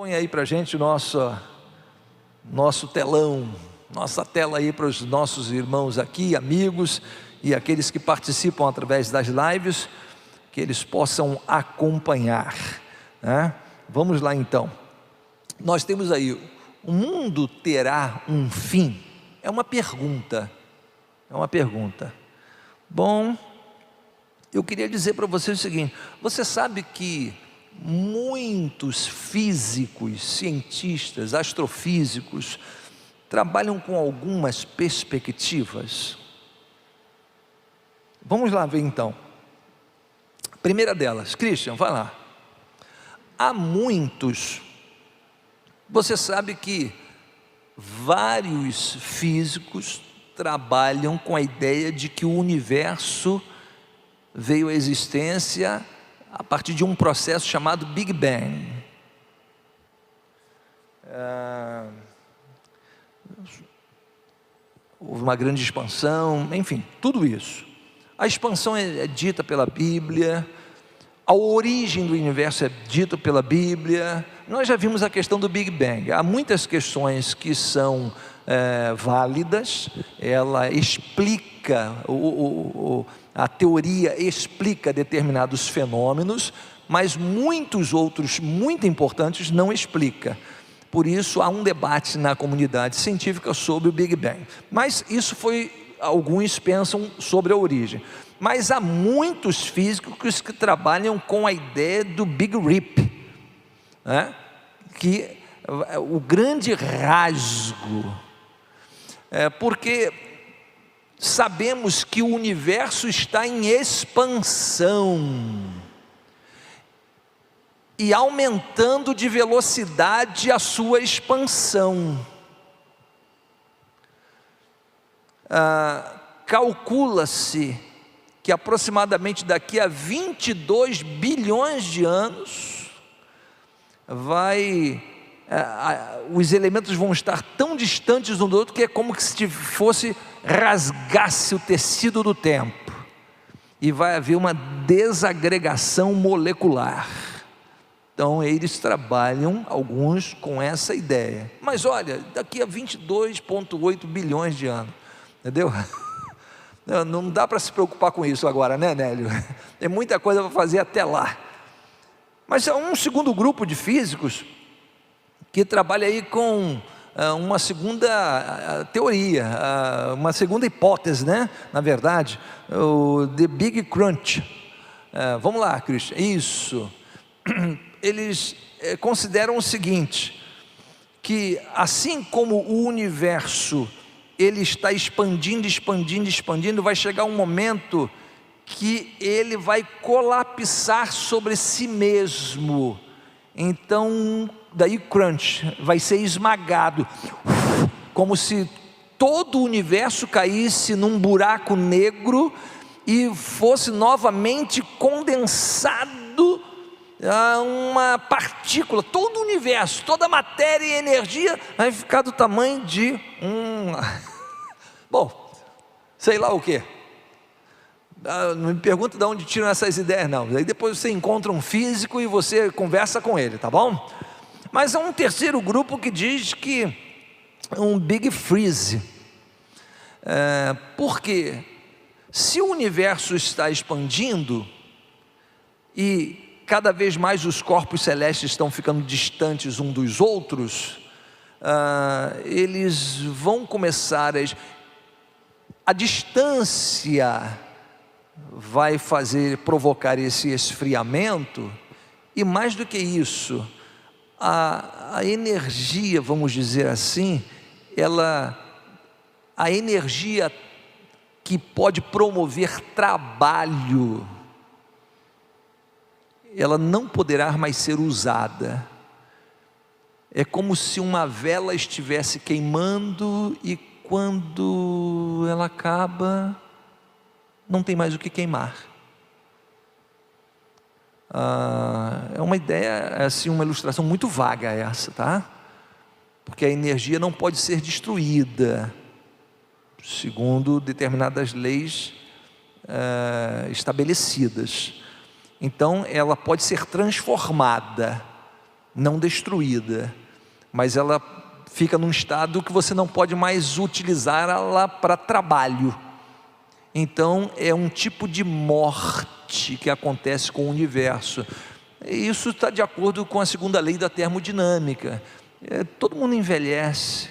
Põe aí para a gente o nosso telão, nossa tela aí para os nossos irmãos aqui, amigos e aqueles que participam através das lives, que eles possam acompanhar, né? Vamos lá então. Nós temos aí, o mundo terá um fim? É uma pergunta. Bom, eu queria dizer para você o seguinte: você sabe que muitos físicos, cientistas, astrofísicos trabalham com algumas perspectivas? Vamos lá ver então. Primeira delas, Christian, vai lá. Há muitos, você sabe que vários físicos trabalham com a ideia de que o universo veio à existência a partir de um processo chamado Big Bang. Houve uma grande expansão, enfim, tudo isso. A expansão é dita pela Bíblia, a origem do universo é dita pela Bíblia. Nós já vimos a questão do Big Bang. Há muitas questões que são válidas, ela explica, a teoria explica determinados fenômenos, mas muitos outros, muito importantes, não explica. Por isso há um debate na comunidade científica sobre o Big Bang. Mas isso foi, alguns pensam sobre a origem. Mas há muitos físicos que trabalham com a ideia do Big Rip, né? Que o grande rasgo, porque sabemos que o universo está em expansão e aumentando de velocidade a sua expansão. Calcula-se que aproximadamente daqui a 22 bilhões de anos os elementos vão estar tão distantes um do outro que é como se fosse rasgasse o tecido do tempo, e vai haver uma desagregação molecular. Então eles trabalham, alguns, com essa ideia. Mas olha, daqui a 22,8 bilhões de anos, entendeu? Não dá para se preocupar com isso agora, né, Nélio? Tem muita coisa para fazer até lá. Mas há um segundo grupo de físicos que trabalha aí com uma segunda teoria, uma segunda hipótese, né? Na verdade, o The Big Crunch. Vamos lá, Christian. Isso. Eles consideram o seguinte, que assim como o universo ele está expandindo, vai chegar um momento que ele vai colapsar sobre si mesmo. Então, daí crunch, vai ser esmagado, como se todo o universo caísse num buraco negro e fosse novamente condensado a uma partícula. Todo o universo, toda a matéria e energia vai ficar do tamanho de bom, sei lá o que. Não me pergunta de onde tiram essas ideias não. Aí depois você encontra um físico e você conversa com ele, tá bom? Mas há um terceiro grupo que diz que um Big Freeze. Porque se o universo está expandindo e cada vez mais os corpos celestes estão ficando distantes uns dos outros, eles vão começar a distância vai provocar esse esfriamento, e mais do que isso, a energia, vamos dizer assim, a energia que pode promover trabalho, ela não poderá mais ser usada. É como se uma vela estivesse queimando e quando ela acaba, não tem mais o que queimar. É uma ideia, assim, uma ilustração muito vaga essa, tá? Porque a energia não pode ser destruída, segundo determinadas leis estabelecidas. Então ela pode ser transformada, não destruída, mas ela fica num estado que você não pode mais utilizá-la para trabalho. Então é um tipo de morte que acontece com o universo. E isso está de acordo com a segunda lei da termodinâmica. Todo mundo envelhece.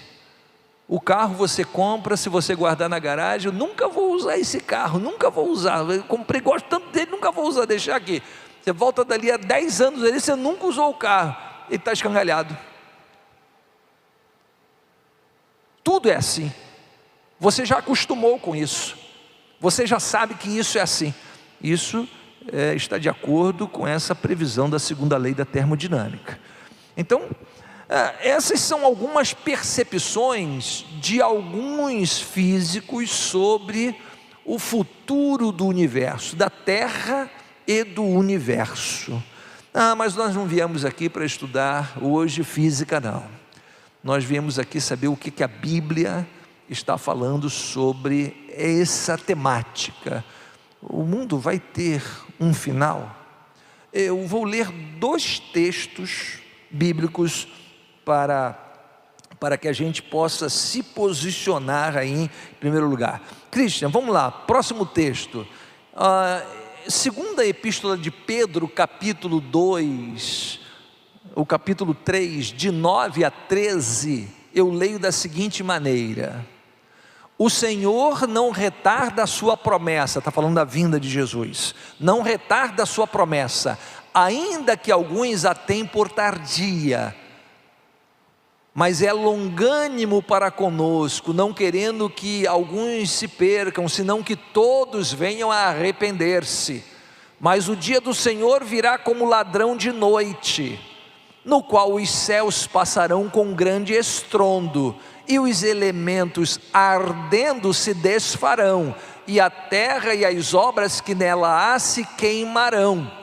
O carro você compra, se você guardar na garagem, eu nunca vou usar esse carro, nunca vou usar, eu comprei, gosto tanto dele, nunca vou usar, deixar aqui. Você volta dali a 10 anos, ali, você nunca usou o carro, ele está escangalhado. Tudo é assim. Você já acostumou com isso, você já sabe que isso é assim. Isso está de acordo com essa previsão da segunda lei da termodinâmica. Então, essas são algumas percepções de alguns físicos sobre o futuro do universo, da Terra e do universo. Mas nós não viemos aqui para estudar hoje física, não. Nós viemos aqui saber o que a Bíblia está falando sobre essa temática. O mundo vai ter um final. Eu vou ler 2 textos bíblicos para que a gente possa se posicionar aí em primeiro lugar. Christian, vamos lá, próximo texto. Segunda epístola de Pedro, capítulo 2, o capítulo 3, de 9 a 13, eu leio da seguinte maneira: o Senhor não retarda a sua promessa, está falando da vinda de Jesus, não retarda a sua promessa, ainda que alguns a tenham por tardia, mas é longânimo para conosco, não querendo que alguns se percam, senão que todos venham a arrepender-se. Mas o dia do Senhor virá como ladrão de noite, no qual os céus passarão com grande estrondo, e os elementos ardendo se desfarão, e a terra e as obras que nela há se queimarão.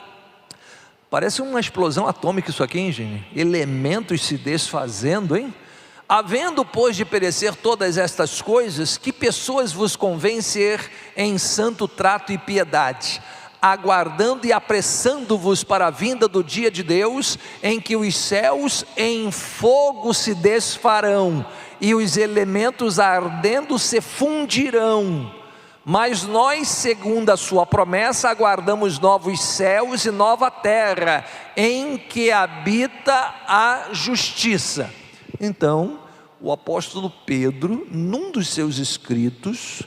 Parece uma explosão atômica isso aqui, hein, gente? Elementos se desfazendo, hein? Havendo, pois, de perecer todas estas coisas, que pessoas vos convém ser em santo trato e piedade, aguardando e apressando-vos para a vinda do dia de Deus, em que os céus em fogo se desfarão, e os elementos ardendo se fundirão. Mas nós, segundo a sua promessa, aguardamos novos céus e nova terra, em que habita a justiça. Então, o apóstolo Pedro, num dos seus escritos,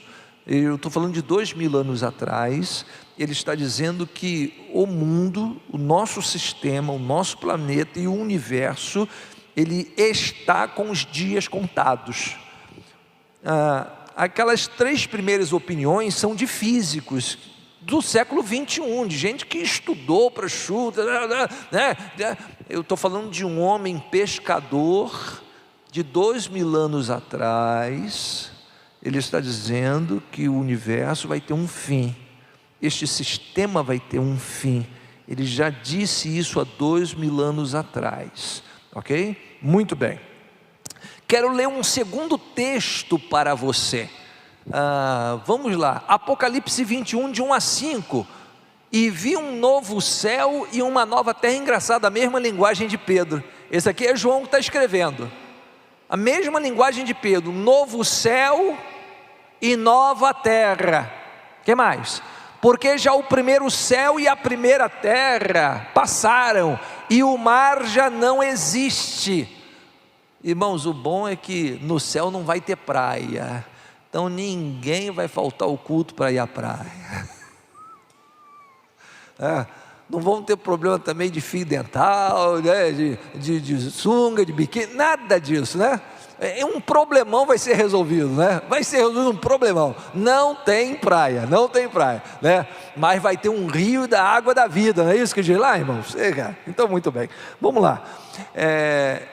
eu estou falando de 2000 anos atrás, ele está dizendo que o mundo, o nosso sistema, o nosso planeta e o universo, ele está com os dias contados. Aquelas 3 primeiras opiniões são de físicos do século 21, de gente que estudou para chuta, né? Eu estou falando de um homem pescador de 2000 anos atrás. Ele está dizendo que o universo vai ter um fim, este sistema vai ter um fim. Ele já disse isso há 2000 anos atrás, ok? Muito bem. Quero ler um segundo texto para você. Vamos lá, Apocalipse 21, de 1 a 5. E vi um novo céu e uma nova terra. Engraçado, a mesma linguagem de Pedro. Esse aqui é João que está escrevendo. A mesma linguagem de Pedro: novo céu e nova terra. O que mais? Porque já o primeiro céu e a primeira terra passaram, e o mar já não existe. Irmãos, o bom é que no céu não vai ter praia, então ninguém vai faltar o culto para ir à praia. Não vão ter problema também de fio dental, né? de sunga, de biquíni, nada disso, né? Um problemão vai ser resolvido, né? Vai ser resolvido um problemão. Não tem praia, né? Mas vai ter um rio da água da vida, não é isso que diz lá, irmãos? Então, muito bem, vamos lá.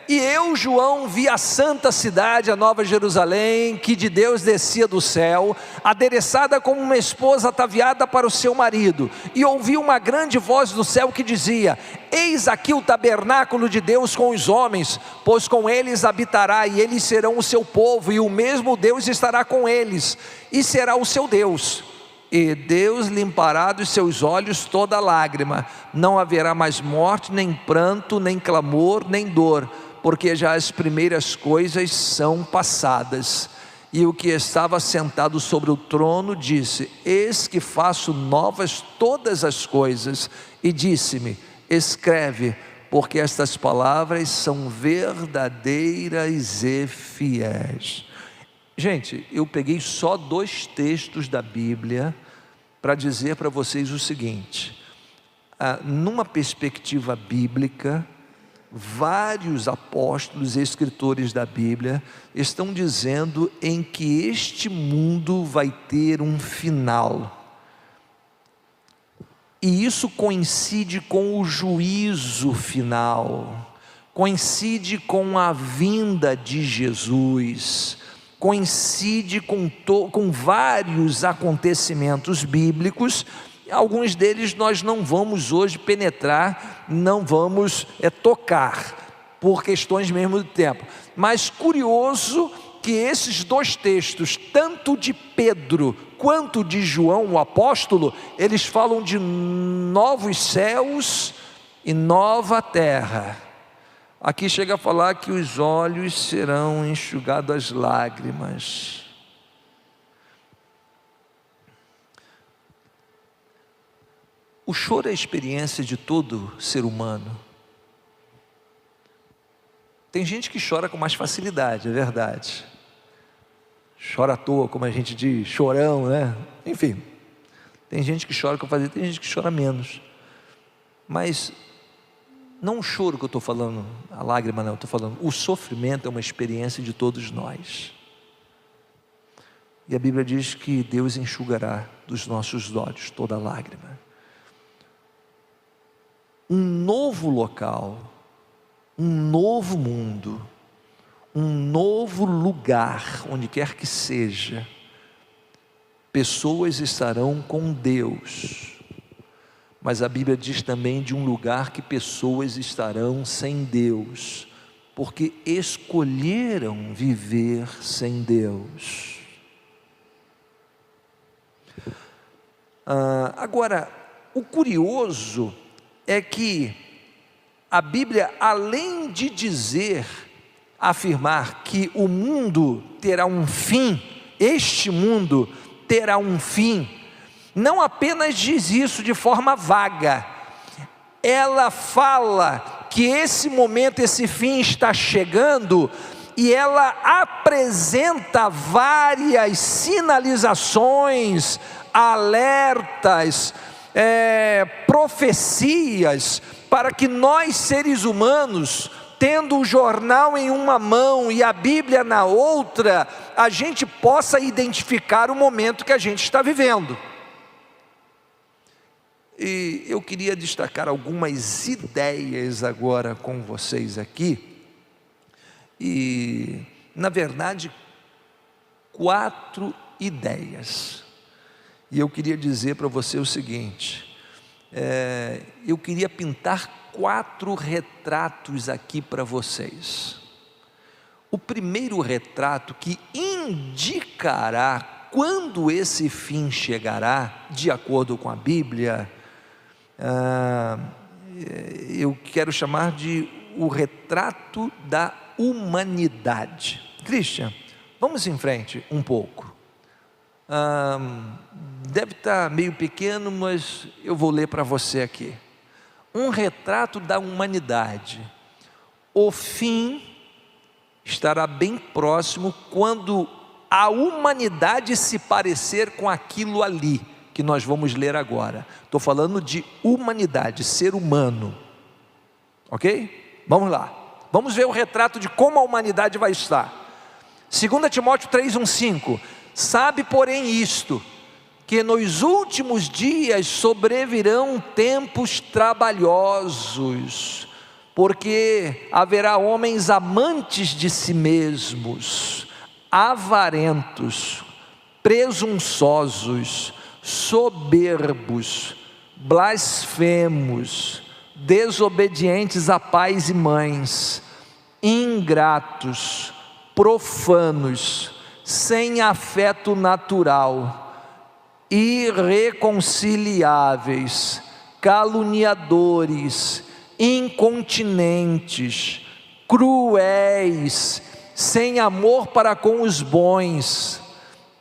E eu, João, vi a santa cidade, a nova Jerusalém, que de Deus descia do céu, adereçada como uma esposa ataviada para o seu marido. E ouvi uma grande voz do céu que dizia: eis aqui o tabernáculo de Deus com os homens, pois com eles habitará, e eles serão o seu povo, e o mesmo Deus estará com eles, e será o seu Deus. e Deus limpará dos seus olhos toda lágrima, não haverá mais morte, nem pranto, nem clamor, nem dor, porque já as primeiras coisas são passadas. E o que estava sentado sobre o trono disse: eis que faço novas todas as coisas. E disse-me: escreve, porque estas palavras são verdadeiras e fiéis. Gente, eu peguei só 2 textos da Bíblia para dizer para vocês o seguinte: numa perspectiva bíblica, vários apóstolos e escritores da Bíblia estão dizendo em que este mundo vai ter um final, e isso coincide com o juízo final, coincide com a vinda de Jesus, coincide com vários acontecimentos bíblicos. Alguns deles nós não vamos hoje penetrar, não vamos tocar, por questões mesmo do tempo. Mas curioso que esses 2 textos, tanto de Pedro quanto de João o apóstolo, eles falam de novos céus e nova terra. Aqui chega a falar que os olhos serão enxugados as lágrimas. O choro é a experiência de todo ser humano. Tem gente que chora com mais facilidade, é verdade. Chora à toa, como a gente diz, chorão, né? Enfim, tem gente que chora com facilidade, tem gente que chora menos. Mas não o choro que eu estou falando, a lágrima não, eu estou falando, o sofrimento é uma experiência de todos nós. E a Bíblia diz que Deus enxugará dos nossos olhos toda lágrima. Um novo local, um novo mundo, um novo lugar, onde quer que seja, pessoas estarão com Deus. Mas a Bíblia diz também de um lugar que pessoas estarão sem Deus, porque escolheram viver sem Deus. Agora, o curioso é que a Bíblia, além de afirmar que o mundo terá um fim, este mundo terá um fim, não apenas diz isso de forma vaga, ela fala que esse momento, esse fim está chegando, e ela apresenta várias sinalizações, alertas, profecias, para que nós, seres humanos, tendo o jornal em uma mão e a Bíblia na outra, a gente possa identificar o momento que a gente está vivendo. E eu queria destacar algumas ideias agora com vocês aqui, e na verdade 4 ideias, e eu queria dizer para você o seguinte: eu queria pintar 4 retratos aqui para vocês. O primeiro retrato, que indicará quando esse fim chegará, de acordo com a Bíblia, eu quero chamar de o retrato da humanidade. Christian, vamos em frente um pouco. Deve estar meio pequeno, mas eu vou ler para você aqui. Um retrato da humanidade. O fim estará bem próximo quando a humanidade se parecer com aquilo ali que nós vamos ler agora. Estou falando de humanidade, ser humano, ok? Vamos lá, vamos ver o retrato de como a humanidade vai estar. 2 Timóteo 3:1-5. Sabe, porém, isto, que nos últimos dias sobrevirão tempos trabalhosos, porque haverá homens amantes de si mesmos, avarentos, presunçosos, soberbos, blasfemos, desobedientes a pais e mães, ingratos, profanos, sem afeto natural, irreconciliáveis, caluniadores, incontinentes, cruéis, sem amor para com os bons,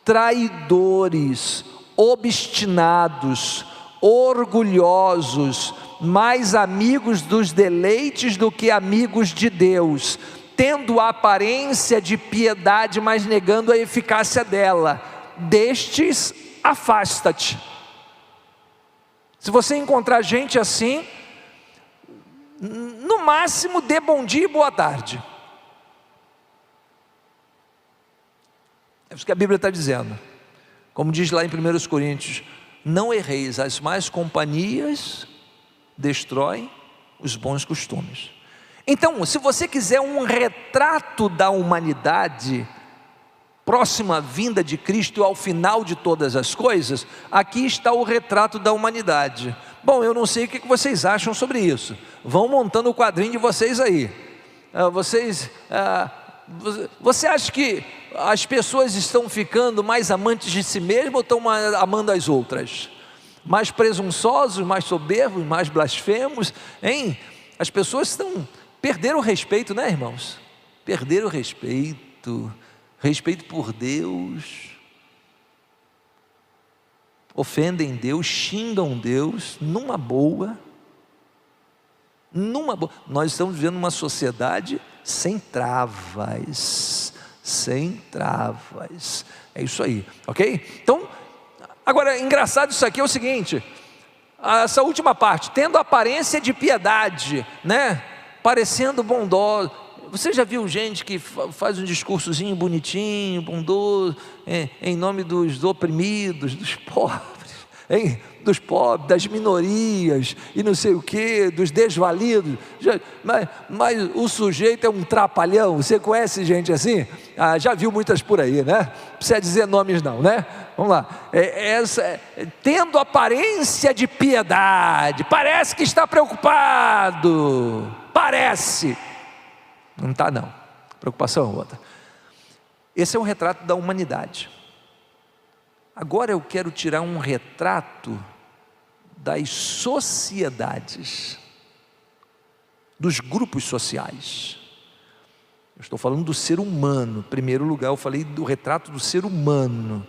traidores, obstinados, orgulhosos, mais amigos dos deleites do que amigos de Deus, tendo a aparência de piedade, mas negando a eficácia dela. Destes, afasta-te. Se você encontrar gente assim, no máximo dê bom dia e boa tarde. É isso que a Bíblia está dizendo. Como diz lá em 1 Coríntios: não erreis, as más companhias destroem os bons costumes. Então, se você quiser um retrato da humanidade próxima à vinda de Cristo, ao final de todas as coisas, aqui está o retrato da humanidade. Bom, eu não sei o que vocês acham sobre isso. Vão montando o quadrinho de vocês aí. Você acha que as pessoas estão ficando mais amantes de si mesmas ou estão amando as outras? Mais presunçosos, mais soberbos, mais blasfemos, hein? As pessoas perderam o respeito, né, irmãos? Perderam o respeito por Deus, ofendem Deus, xingam Deus, numa boa. Nós estamos vivendo uma sociedade sem travas, é isso aí, ok? Então, agora, engraçado isso aqui é o seguinte, essa última parte, tendo aparência de piedade, né? Parecendo bondoso. Você já viu gente que faz um discursozinho bonitinho, bondoso, em nome dos oprimidos, dos pobres, das minorias, e não sei o que, dos desvalidos, mas o sujeito é um trapalhão. Você conhece gente assim? Já viu muitas por aí, né? Não precisa dizer nomes não, né? Vamos lá, tendo aparência de piedade, parece que está preocupado, parece, não está não, preocupação é outra. Esse é um retrato da humanidade. Agora eu quero tirar um retrato das sociedades, dos grupos sociais. Eu estou falando do ser humano. Em primeiro lugar eu falei do retrato do ser humano.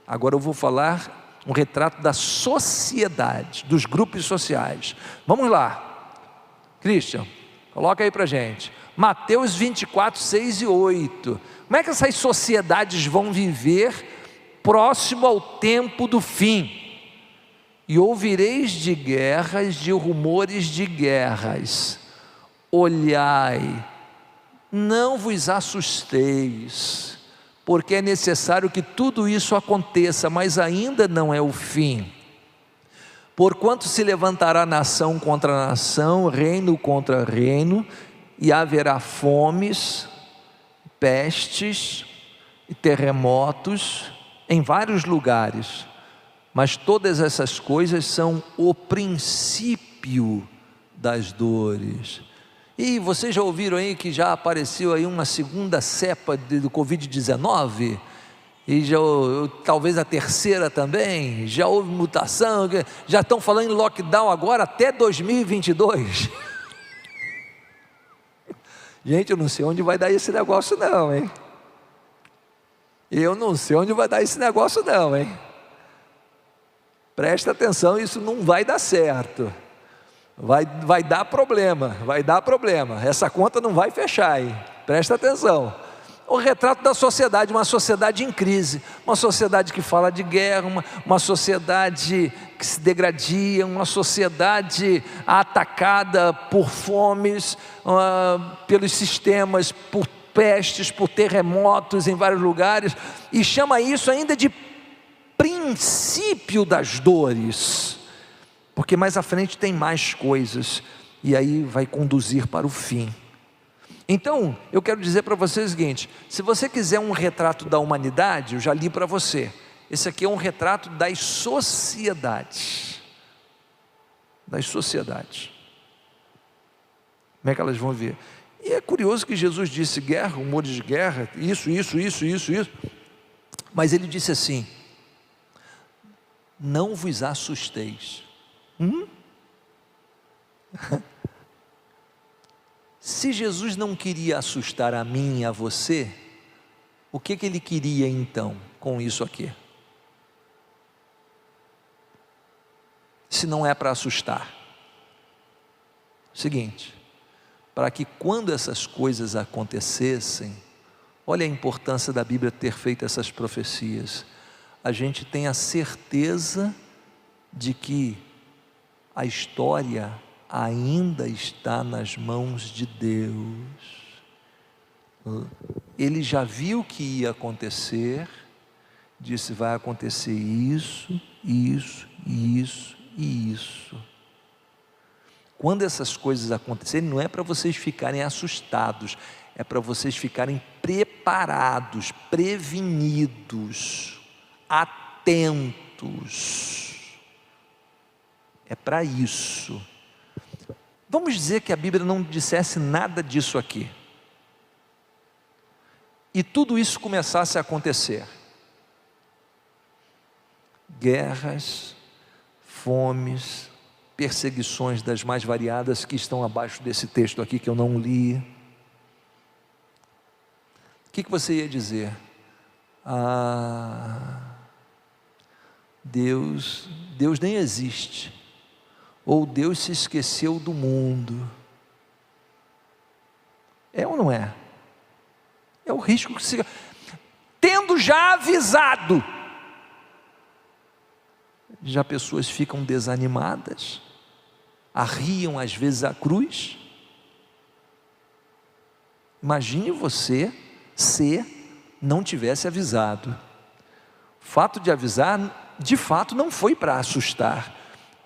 Agora eu vou falar um retrato da sociedade, dos grupos sociais. Vamos lá, Christian, coloca aí para a gente, Mateus 24, 6 e 8. Como é que essas sociedades vão viver próximo ao tempo do fim? E ouvireis de guerras, de rumores de guerras. Olhai, não vos assusteis, porque é necessário que tudo isso aconteça, mas ainda não é o fim. Porquanto se levantará nação contra nação, reino contra reino, e haverá fomes, pestes e terremotos em vários lugares, mas todas essas coisas são o princípio das dores. E vocês já ouviram aí que já apareceu aí uma segunda cepa do Covid-19? E talvez a terceira também, já houve mutação, já estão falando em lockdown agora até 2022. Gente, eu não sei onde vai dar esse negócio não, hein? Eu não sei onde vai dar esse negócio não, hein? Presta atenção, isso não vai dar certo. Vai dar problema, essa conta não vai fechar, hein? Presta atenção. O retrato da sociedade, uma sociedade em crise, uma sociedade que fala de guerra, uma sociedade que se degradia, uma sociedade atacada por fomes, pelos sistemas, por pestes, por terremotos em vários lugares, e chama isso ainda de princípio das dores, porque mais à frente tem mais coisas, e aí vai conduzir para o fim. Então, eu quero dizer para você o seguinte, se você quiser um retrato da humanidade, eu já li para você, esse aqui é um retrato das sociedades, como é que elas vão ver? E é curioso que Jesus disse guerra, rumores de guerra, isso, mas ele disse assim, não vos assusteis. Se Jesus não queria assustar a mim e a você, o que ele queria então com isso aqui? Se não é para assustar. Seguinte, para que quando essas coisas acontecessem, olha a importância da Bíblia ter feito essas profecias, a gente tem a certeza de que a história ainda está nas mãos de Deus. Ele já viu que ia acontecer, disse: vai acontecer isso, isso, isso e isso. Quando essas coisas acontecerem, não é para vocês ficarem assustados, é para vocês ficarem preparados, prevenidos, atentos. É para isso. Vamos dizer que a Bíblia não dissesse nada disso aqui, e tudo isso começasse a acontecer: guerras, fomes, perseguições das mais variadas, que estão abaixo desse texto aqui que eu não li. O que você ia dizer? Deus nem existe, ou Deus se esqueceu do mundo. É ou não é? É o risco que se... Tendo já avisado, já pessoas ficam desanimadas, arriam às vezes à cruz. Imagine você se não tivesse avisado. O fato de avisar, de fato, não foi para assustar,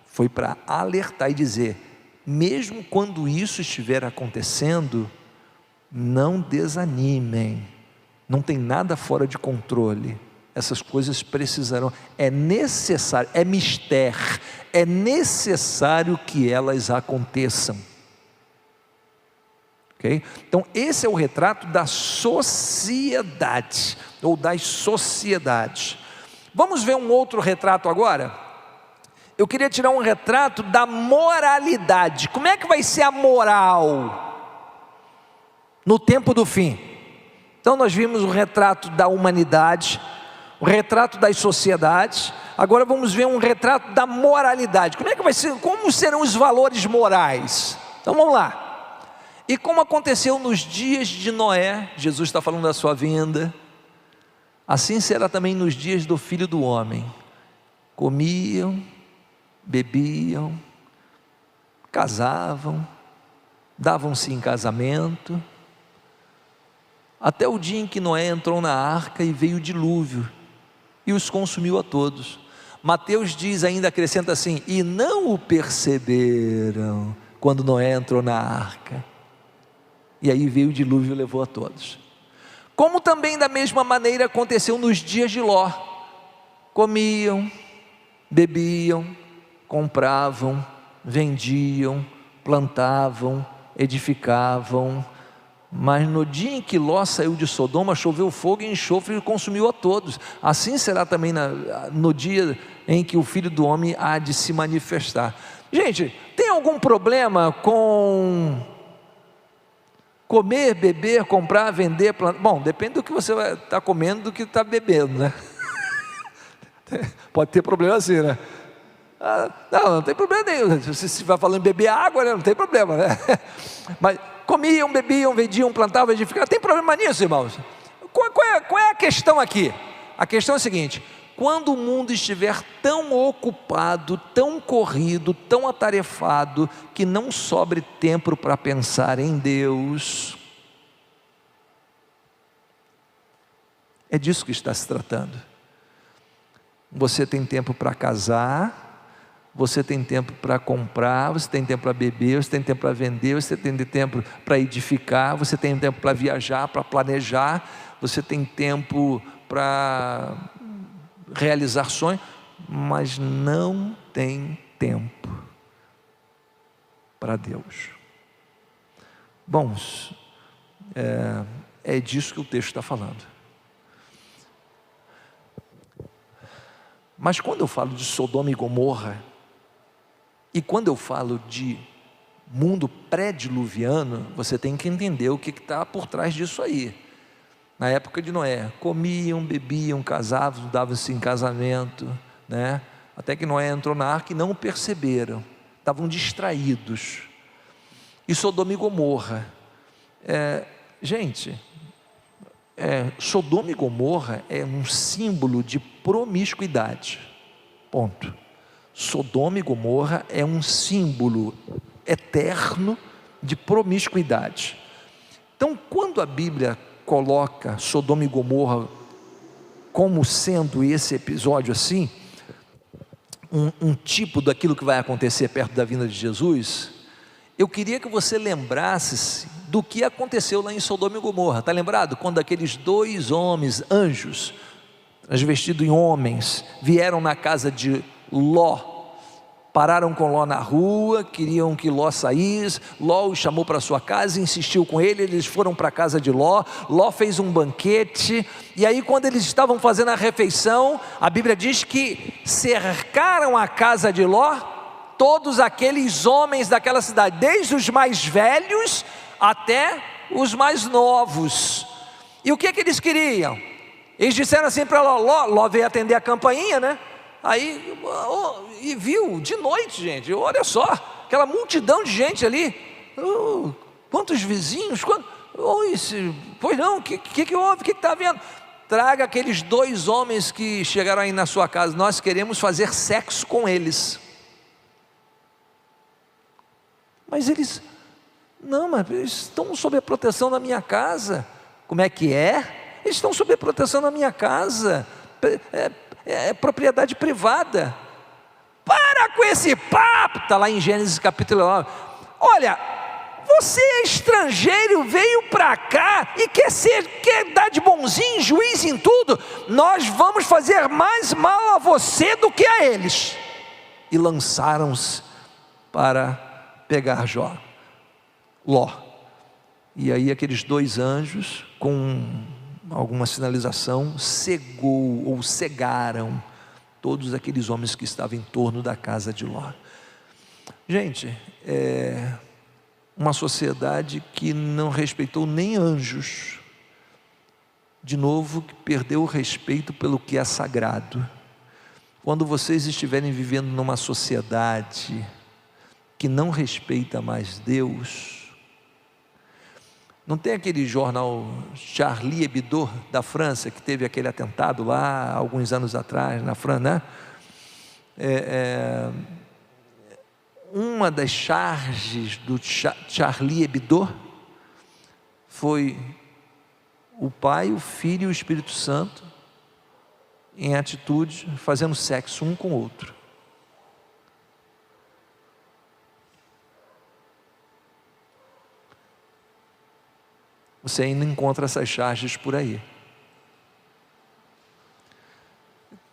foi para alertar e dizer: mesmo quando isso estiver acontecendo, não desanimem, não tem nada fora de controle, essas coisas precisarão, é necessário, é mistério, é necessário que elas aconteçam. Okay? Então esse é o retrato da sociedade, ou das sociedades. Vamos ver um outro retrato agora? Eu queria tirar um retrato da moralidade. Como é que vai ser a moral no tempo do fim? Então nós vimos o retrato da humanidade, o retrato das sociedades. Agora vamos ver um retrato da moralidade. Como é que vai ser? Como serão os valores morais? Então vamos lá. E como aconteceu nos dias de Noé, Jesus está falando da sua vinda, assim será também nos dias do Filho do Homem. Comiam, bebiam, casavam, davam-se em casamento, até o dia em que Noé entrou na arca e veio o dilúvio, e os consumiu a todos. Mateus diz ainda, acrescenta assim: e não o perceberam quando Noé entrou na arca. E aí veio o dilúvio e levou a todos. Como também da mesma maneira aconteceu nos dias de Ló. Comiam, bebiam, compravam, vendiam, plantavam, edificavam. Mas no dia em que Ló saiu de Sodoma, choveu fogo e enxofre e consumiu a todos. Assim será também no dia em que o Filho do Homem há de se manifestar. Gente, tem algum problema com comer, beber, comprar, vender, plantar? Bom, depende do que você está comendo, do que está bebendo, né? Pode ter problema assim, né? Não tem problema nenhum. Se você vai falando em beber água, né? Não tem problema, né? Mas comiam, bebiam, vendiam, plantavam, edificavam. Tem problema nisso, irmãos? Qual é a questão aqui? A questão é a seguinte: quando o mundo estiver tão ocupado, tão corrido, tão atarefado, que não sobre tempo para pensar em Deus, é disso que está se tratando. Você tem tempo para casar, você tem tempo para comprar, você tem tempo para beber, você tem tempo para vender, você tem tempo para edificar, você tem tempo para viajar, para planejar, você tem tempo para realizar sonhos, mas não tem tempo para Deus. Bom, é disso que o texto está falando. Mas quando eu falo de Sodoma e Gomorra, e quando eu falo de mundo pré-diluviano, você tem que entender o que está por trás disso aí. Na época de Noé, comiam, bebiam, casavam, davam-se em casamento, né? Até que Noé entrou na arca e não o perceberam, estavam distraídos. E Sodoma e Gomorra, gente, Sodoma e Gomorra é um símbolo de promiscuidade, ponto. Sodoma e Gomorra é um símbolo eterno de promiscuidade. Então, quando a Bíblia coloca Sodoma e Gomorra como sendo esse episódio assim, um tipo daquilo que vai acontecer perto da vinda de Jesus, eu queria que você lembrasse do que aconteceu lá em Sodoma e Gomorra. Está lembrado? Quando aqueles 2 homens, anjos, transvestidos em homens, vieram na casa de Ló, pararam com Ló na rua, queriam que Ló saísse. Ló o chamou para sua casa, insistiu com ele, eles foram para a casa de Ló. Ló fez um banquete, e aí quando eles estavam fazendo a refeição, a Bíblia diz que cercaram a casa de Ló todos aqueles homens daquela cidade, desde os mais velhos até os mais novos. E o que eles queriam? Eles disseram assim para Ló, Ló veio atender a campainha, né? Aí, e viu, de noite, gente, olha só, aquela multidão de gente ali, quantos vizinhos, pois não, o que houve, o que está vendo? Traga aqueles 2 homens que chegaram aí na sua casa, nós queremos fazer sexo com eles. Mas eles, não, mas eles estão sob a proteção da minha casa. Como é que é? Eles estão sob a proteção da minha casa, é propriedade privada. Para com esse papo, está lá em Gênesis capítulo 9. Olha, você é estrangeiro, veio para cá e quer dar de bonzinho, juiz em tudo. Nós vamos fazer mais mal a você do que a eles. E lançaram-se para pegar Ló. E aí aqueles 2 anjos, com alguma sinalização, cegaram todos aqueles homens que estavam em torno da casa de Ló. Gente, uma sociedade que não respeitou nem anjos, de novo, que perdeu o respeito pelo que é sagrado. Quando vocês estiverem vivendo numa sociedade que não respeita mais Deus, não tem aquele jornal Charlie Hebdo da França, que teve aquele atentado lá, alguns anos atrás, na França, né? Uma das charges do Charlie Hebdo foi o Pai, o Filho e o Espírito Santo em atitude, fazendo sexo um com o outro. Você ainda encontra essas charges por aí.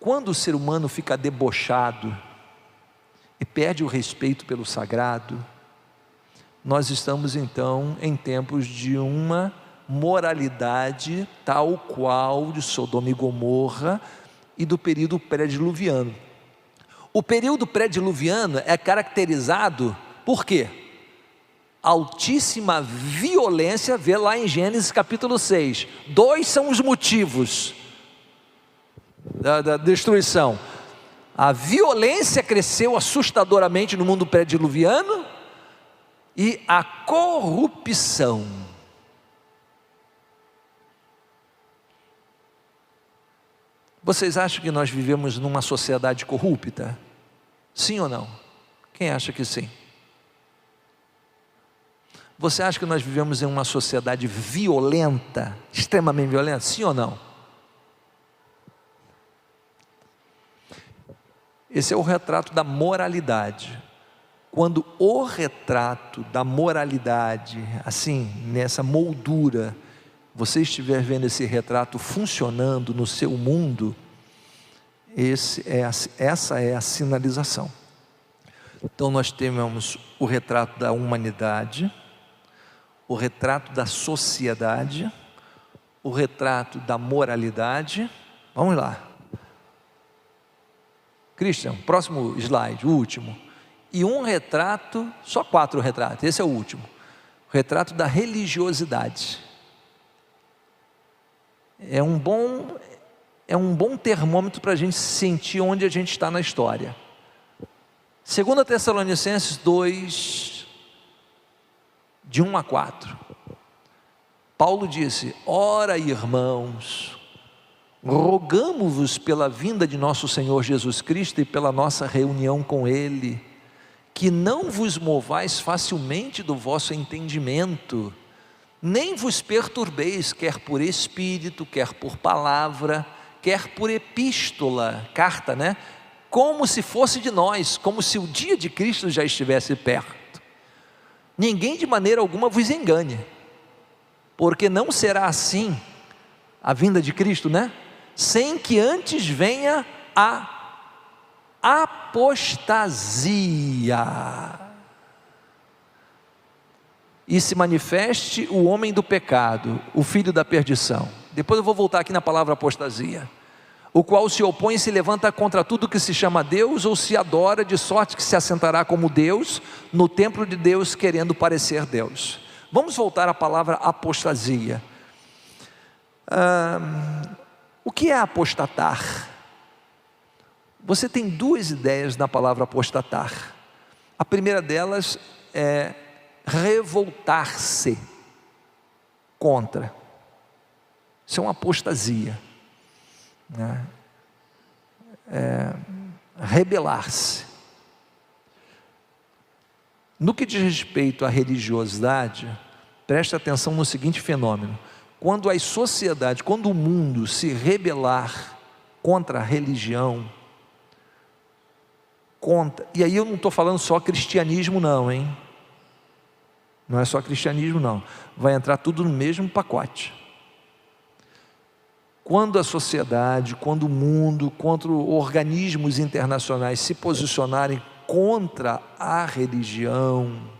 Quando o ser humano fica debochado e perde o respeito pelo sagrado, nós estamos então em tempos de uma moralidade tal qual de Sodoma e Gomorra e do período pré-diluviano. O período pré-diluviano é caracterizado por quê? Altíssima violência, vê lá em Gênesis capítulo 6. 2 são os motivos da destruição. A violência cresceu assustadoramente no mundo pré-diluviano e a corrupção. Vocês acham que nós vivemos numa sociedade corrupta? Sim ou não? Quem acha que sim? Você acha que nós vivemos em uma sociedade violenta, extremamente violenta? Sim ou não? Esse é o retrato da moralidade. Quando o retrato da moralidade, assim, nessa moldura, você estiver vendo esse retrato funcionando no seu mundo, essa é a sinalização. Então nós temos o retrato da humanidade, o retrato da sociedade, o retrato da moralidade. Vamos lá. Christian, próximo slide, o último. E um retrato, só 4 retratos, esse é o último. O retrato da religiosidade. É um bom termômetro para a gente sentir onde a gente está na história. 2 Tessalonicenses 2, de 1 a 4. Paulo disse: ora, irmãos, rogamo-vos pela vinda de nosso Senhor Jesus Cristo e pela nossa reunião com Ele, que não vos movais facilmente do vosso entendimento, nem vos perturbeis, quer por espírito, quer por palavra, quer por epístola, carta, né? Como se fosse de nós, como se o dia de Cristo já estivesse perto. Ninguém de maneira alguma vos engane, porque não será assim a vinda de Cristo, né? Sem que antes venha a apostasia e se manifeste o homem do pecado, o filho da perdição. Depois eu vou voltar aqui na palavra apostasia. O qual se opõe e se levanta contra tudo que se chama Deus ou se adora, de sorte que se assentará como Deus no templo de Deus, querendo parecer Deus. Vamos voltar à palavra apostasia. O que é apostatar? Você tem 2 ideias na palavra apostatar. A primeira delas é revoltar-se contra. Isso é uma apostasia, né? Rebelar-se. No que diz respeito à religiosidade, preste atenção no seguinte fenômeno: quando as sociedades, quando o mundo se rebelar contra a religião, e aí eu não estou falando só cristianismo não, hein? Não é só cristianismo não, vai entrar tudo no mesmo pacote. Quando a sociedade, quando o mundo, contra organismos internacionais se posicionarem contra a religião,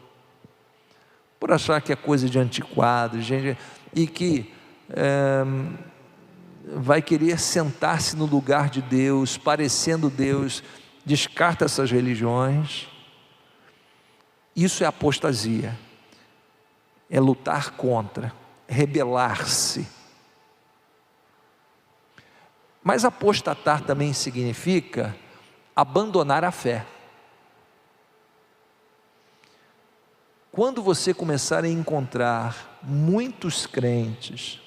por achar que é coisa de antiquado, gente, e que vai querer sentar-se no lugar de Deus, parecendo Deus, descarta essas religiões. Isso é apostasia, é lutar contra, rebelar-se. Mas apostatar também significa abandonar a fé. Quando você começar a encontrar muitos crentes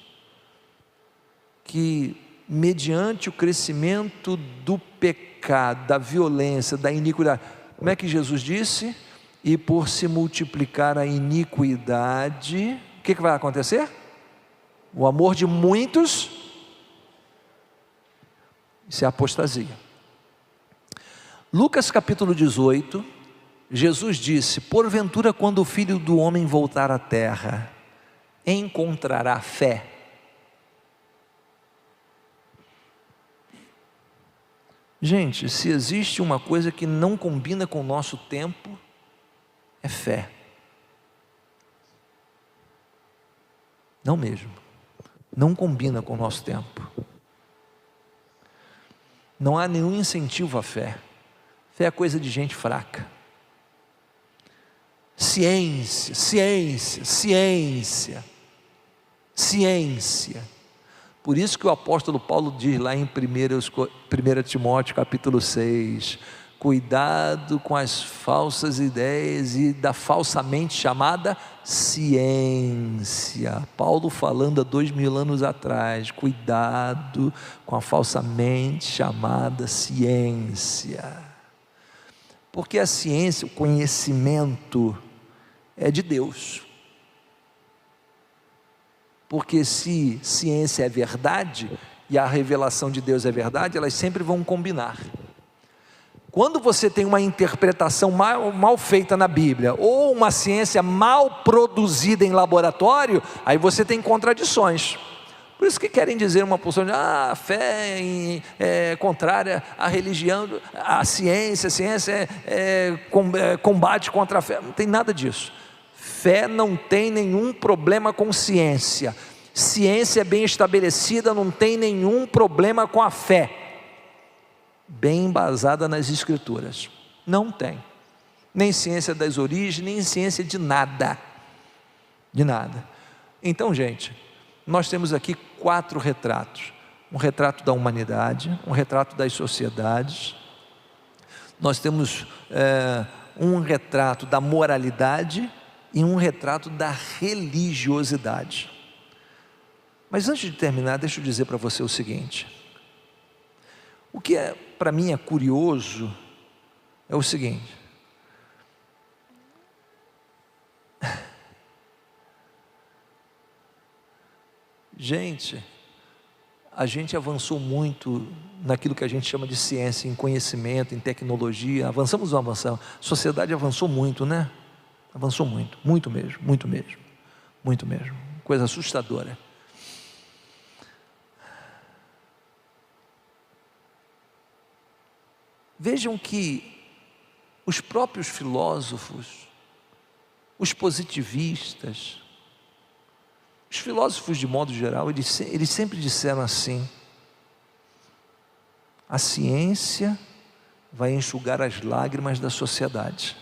que, mediante o crescimento do pecado, da violência, da iniquidade, como é que Jesus disse? E por se multiplicar a iniquidade, o que vai acontecer? O amor de muitos, isso é apostasia. Lucas capítulo 18, Jesus disse: porventura quando o Filho do Homem voltar à terra, encontrará fé? Gente, se existe uma coisa que não combina com o nosso tempo, é fé. Não mesmo, não combina com o nosso tempo. Não há nenhum incentivo à fé. Fé é coisa de gente fraca. Ciência, ciência, ciência, ciência. Por isso que o apóstolo Paulo diz lá em 1 Timóteo capítulo 6, cuidado com as falsas ideias e da falsamente chamada ciência. Paulo falando há 2000 anos atrás, cuidado com a falsamente chamada ciência. Porque a ciência, o conhecimento é de Deus. Porque se ciência é verdade e a revelação de Deus é verdade, elas sempre vão combinar. Quando você tem uma interpretação mal feita na Bíblia, ou uma ciência mal produzida em laboratório, aí você tem contradições. Por isso que querem dizer uma porção de a fé é contrária à religião, à ciência, a ciência combate contra a fé. Não tem nada disso. Fé não tem nenhum problema com ciência. Ciência bem estabelecida não tem nenhum problema com a fé. bem embasada nas Escrituras. Não tem. Nem ciência das origens, nem ciência de nada. De nada. Então, gente, nós temos aqui 4 retratos. Um retrato da humanidade, um retrato das sociedades. Nós temos um retrato da moralidade e um retrato da religiosidade. Mas antes de terminar, deixa eu dizer para você o seguinte. O que para mim é curioso é o seguinte. Gente, a gente avançou muito naquilo que a gente chama de ciência, em conhecimento, em tecnologia. Avançamos ou avançamos? A sociedade avançou muito, né? Avançou muito, muito mesmo, muito mesmo, muito mesmo. Coisa assustadora. Vejam que os próprios filósofos, os positivistas, os filósofos de modo geral, eles sempre disseram assim: a ciência vai enxugar as lágrimas da sociedade.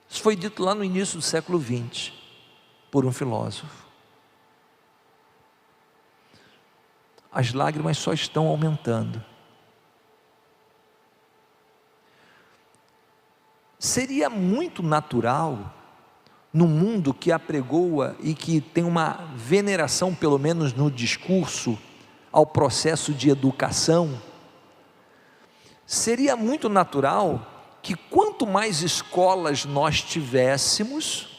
Isso foi dito lá no início do século XX, por um filósofo. As lágrimas só estão aumentando. Seria muito natural, no mundo que apregoa e que tem uma veneração, pelo menos no discurso, ao processo de educação, seria muito natural que quanto mais escolas nós tivéssemos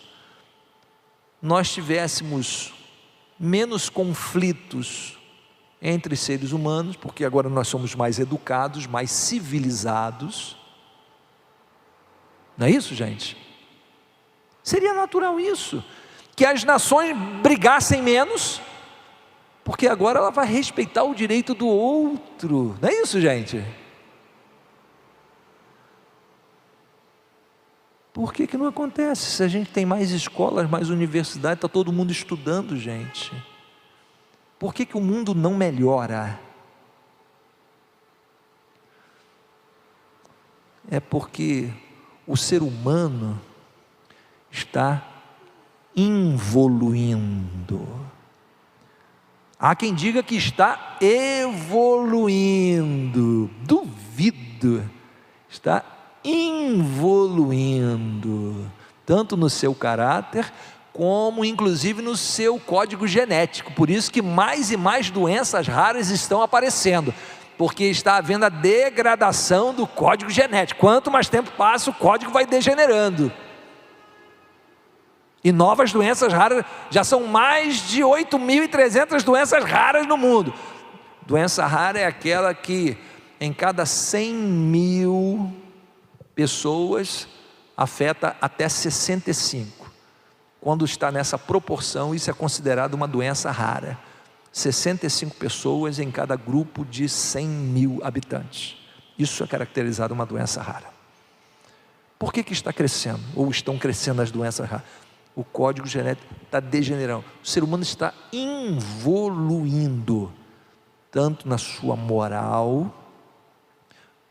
menos conflitos entre seres humanos, porque agora nós somos mais educados, mais civilizados. Não é isso, gente? Seria natural isso, que as nações brigassem menos, porque agora ela vai respeitar o direito do outro. Não é isso, gente? Por que não acontece? Se a gente tem mais escolas, mais universidades, está todo mundo estudando, gente. Por que o mundo não melhora? É porque o ser humano está involuindo. Há quem diga que está evoluindo. Duvido. Está involuindo, tanto no seu caráter, como inclusive no seu código genético. Por isso que mais e mais doenças raras estão aparecendo, porque está havendo a degradação do código genético. Quanto mais tempo passa, o código vai degenerando. E novas doenças raras, já são mais de 8.300 doenças raras no mundo. Doença rara é aquela que em cada 100.000 pessoas afeta até 65. Quando está nessa proporção, isso é considerado uma doença rara. 65 pessoas em cada grupo de 100.000 habitantes. Isso é caracterizado uma doença rara. Por que está crescendo? Ou estão crescendo as doenças raras? O código genético está degenerando. O ser humano está evoluindo, tanto na sua moral,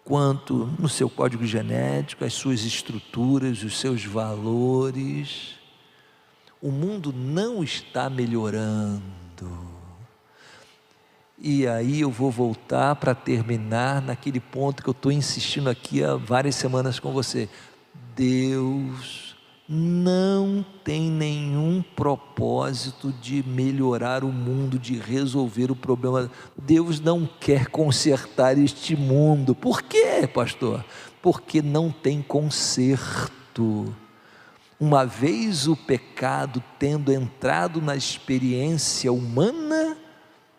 quanto no seu código genético, as suas estruturas, os seus valores. O mundo não está melhorando. E aí eu vou voltar para terminar naquele ponto que eu estou insistindo aqui há várias semanas com você. Deus não tem nenhum propósito de melhorar o mundo, de resolver o problema. Deus não quer consertar este mundo. Por quê, pastor? Porque não tem conserto. Uma vez o pecado tendo entrado na experiência humana,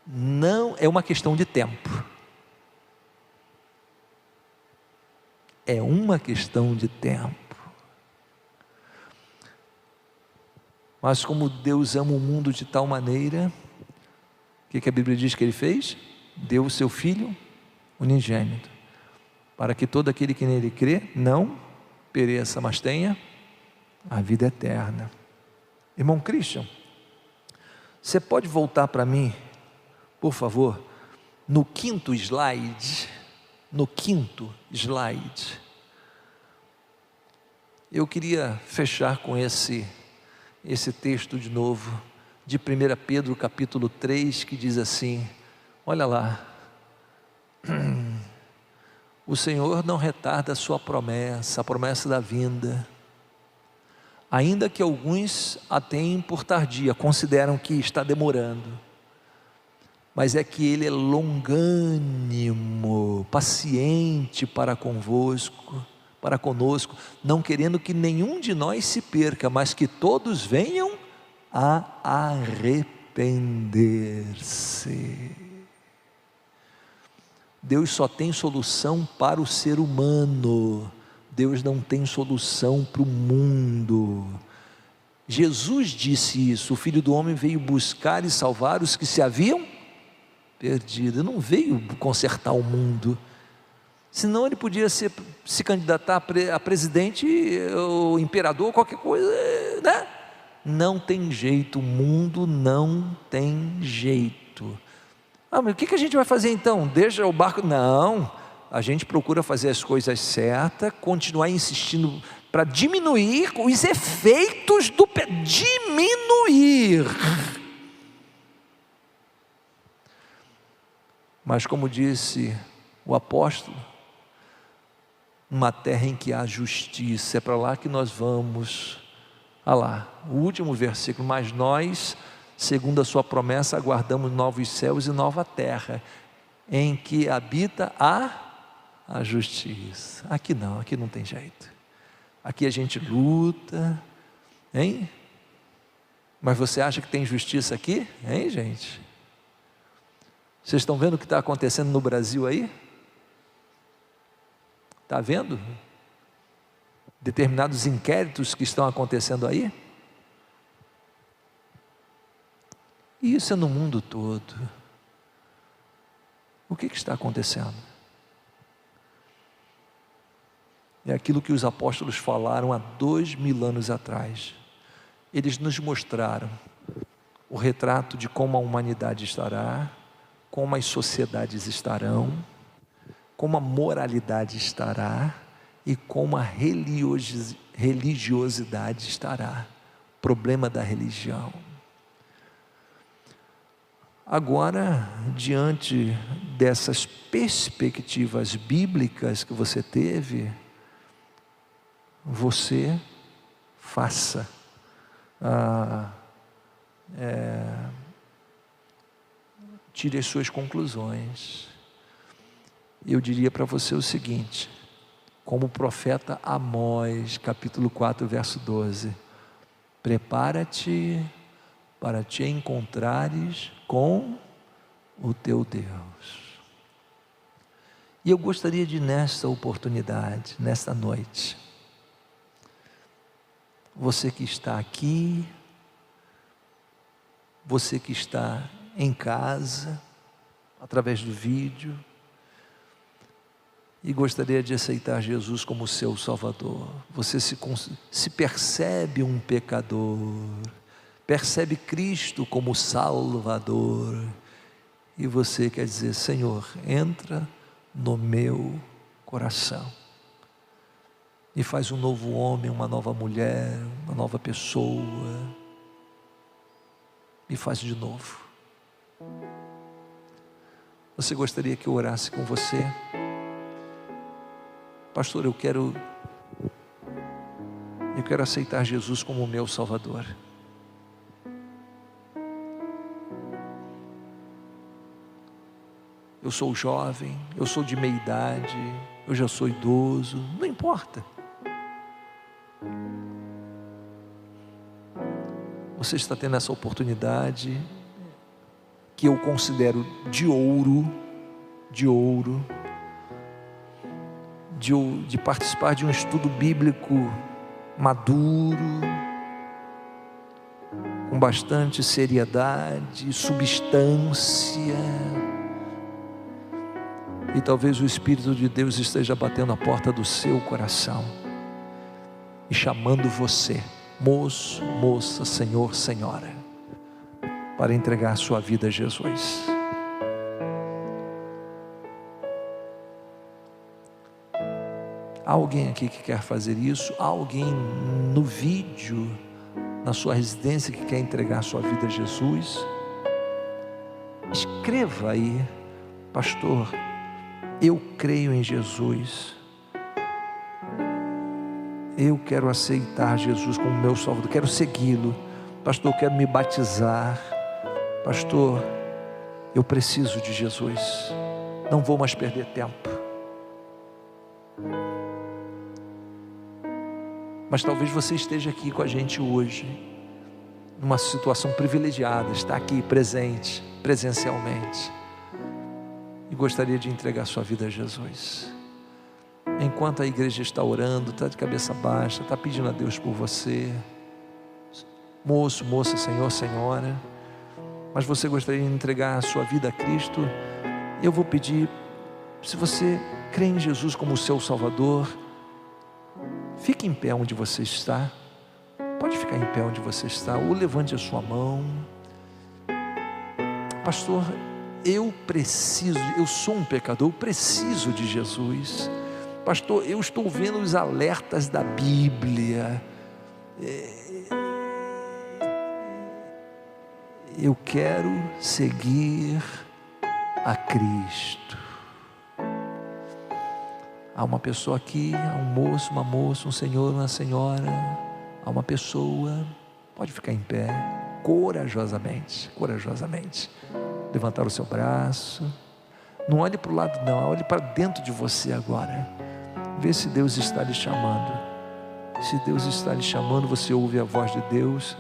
não é uma questão de tempo. É uma questão de tempo. Mas como Deus ama o mundo de tal maneira, o que a Bíblia diz que Ele fez? Deu o seu Filho unigênito, para que todo aquele que nele crê, não pereça, mas tenha a vida eterna. Irmão Christian, você pode voltar para mim, por favor, no quinto slide, eu queria fechar com esse texto de novo, de 1 Pedro capítulo 3, que diz assim, olha lá, o Senhor não retarda a sua promessa, a promessa da vinda, ainda que alguns a tenham por tardia, consideram que está demorando, mas é que Ele é longânimo, paciente para conosco, não querendo que nenhum de nós se perca, mas que todos venham a arrepender-se. Deus só tem solução para o ser humano, Deus não tem solução para o mundo. Jesus disse isso, o Filho do Homem veio buscar e salvar os que se haviam perdido, não veio consertar o mundo, senão ele podia se candidatar a presidente, ou imperador, qualquer coisa, né? Não tem jeito, o mundo não tem jeito. Mas o que a gente vai fazer então? Deixa o barco? Não, a gente procura fazer as coisas certas, continuar insistindo para diminuir os efeitos do diminuir. Mas como disse o apóstolo, uma terra em que há justiça, é para lá que nós vamos. Olha lá, o último versículo, mas nós, segundo a sua promessa, aguardamos novos céus e nova terra, em que habita a justiça. Aqui não tem jeito, aqui a gente luta, hein? Mas você acha que tem justiça aqui? Hein, gente? Vocês estão vendo o que está acontecendo no Brasil aí? Está vendo? Determinados inquéritos que estão acontecendo aí? E isso é no mundo todo. O que está acontecendo? É aquilo que os apóstolos falaram há 2000 anos atrás. Eles nos mostraram o retrato de como a humanidade estará, como as sociedades estarão, como a moralidade estará e como a religiosidade estará. Problema da religião. Agora, diante dessas perspectivas bíblicas que você teve, você faça tire as suas conclusões. Eu diria para você o seguinte, como o profeta Amós, capítulo 4, verso 12, prepara-te para te encontrares com o teu Deus. E eu gostaria de, nesta oportunidade, nesta noite, você que está aqui, você que está em casa, através do vídeo, e gostaria de aceitar Jesus como seu Salvador. Você se percebe um pecador, percebe Cristo como Salvador, e você quer dizer: Senhor, entra no meu coração e faz um novo homem, uma nova mulher, uma nova pessoa, e faz de novo. Você gostaria que eu orasse com você? Pastor, eu quero aceitar Jesus como meu Salvador. Eu sou jovem, eu sou de meia idade, eu já sou idoso, não importa. Você está tendo essa oportunidade, que eu considero de ouro, de participar de um estudo bíblico maduro, com bastante seriedade, substância, e talvez o Espírito de Deus esteja batendo a porta do seu coração e chamando você, moço, moça, senhor, senhora, para entregar sua vida a Jesus. Há alguém aqui que quer fazer isso? Há alguém no vídeo, na sua residência, que quer entregar a sua vida a Jesus? Escreva aí: pastor, eu creio em Jesus, eu quero aceitar Jesus como meu Salvador, quero segui-lo. Pastor, eu quero me batizar. Pastor, eu preciso de Jesus, não vou mais perder tempo. Mas talvez você esteja aqui com a gente hoje, numa situação privilegiada, está aqui presente, presencialmente, e gostaria de entregar sua vida a Jesus. Enquanto a igreja está orando, está de cabeça baixa, está pedindo a Deus por você, moço, moça, senhor, senhora, mas você gostaria de entregar a sua vida a Cristo, eu vou pedir, se você crê em Jesus como o seu Salvador, fique em pé onde você está. Pode ficar em pé onde você está, ou levante a sua mão. Pastor, eu sou um pecador, eu preciso de Jesus. Pastor, eu estou vendo os alertas da Bíblia, eu quero seguir a Cristo. Há uma pessoa aqui, há um moço, uma moça, um senhor, uma senhora, há uma pessoa, pode ficar em pé, corajosamente, levantar o seu braço, não olhe para o lado não, olhe para dentro de você agora, vê se Deus está lhe chamando. Se Deus está lhe chamando, você ouve a voz de Deus,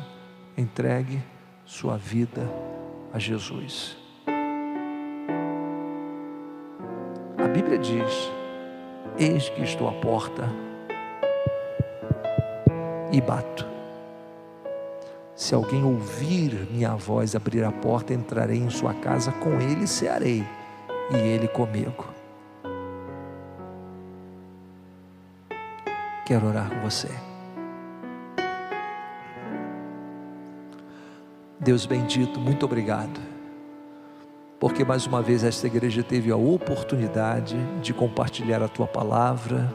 entregue sua vida a Jesus. A Bíblia diz: eis que estou à porta e bato. Se alguém ouvir minha voz, abrir a porta, entrarei em sua casa, com ele cearei e ele comigo. Quero orar com você. Deus bendito, muito obrigado, porque mais uma vez esta igreja teve a oportunidade de compartilhar a Tua palavra,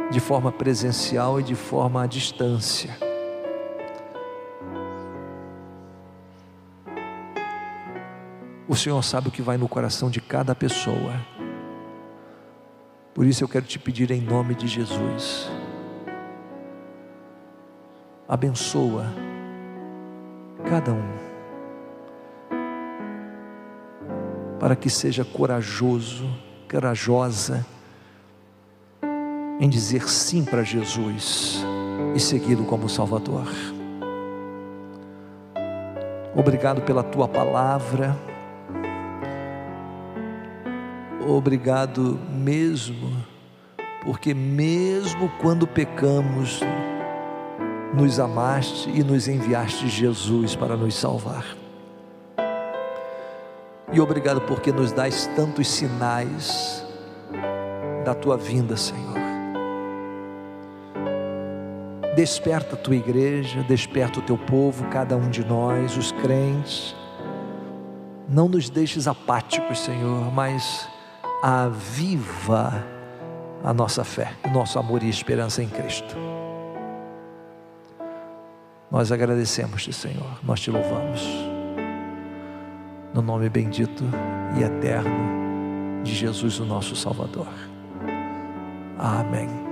de forma presencial e de forma à distância. O Senhor sabe o que vai no coração de cada pessoa, por isso eu quero te pedir em nome de Jesus, abençoa cada um, para que seja corajoso, corajosa, em dizer sim para Jesus e segui-lo como Salvador. Obrigado pela Tua palavra, obrigado mesmo, porque mesmo quando pecamos, nos amaste e nos enviaste Jesus para nos salvar. E obrigado porque nos dás tantos sinais da Tua vinda, Senhor. Desperta a Tua igreja, desperta o Teu povo, cada um de nós, os crentes. Não nos deixes apáticos, Senhor, mas aviva a nossa fé, o nosso amor e esperança em Cristo. Nós agradecemos-te, Senhor, nós te louvamos, no nome bendito e eterno de Jesus, o nosso Salvador. Amém.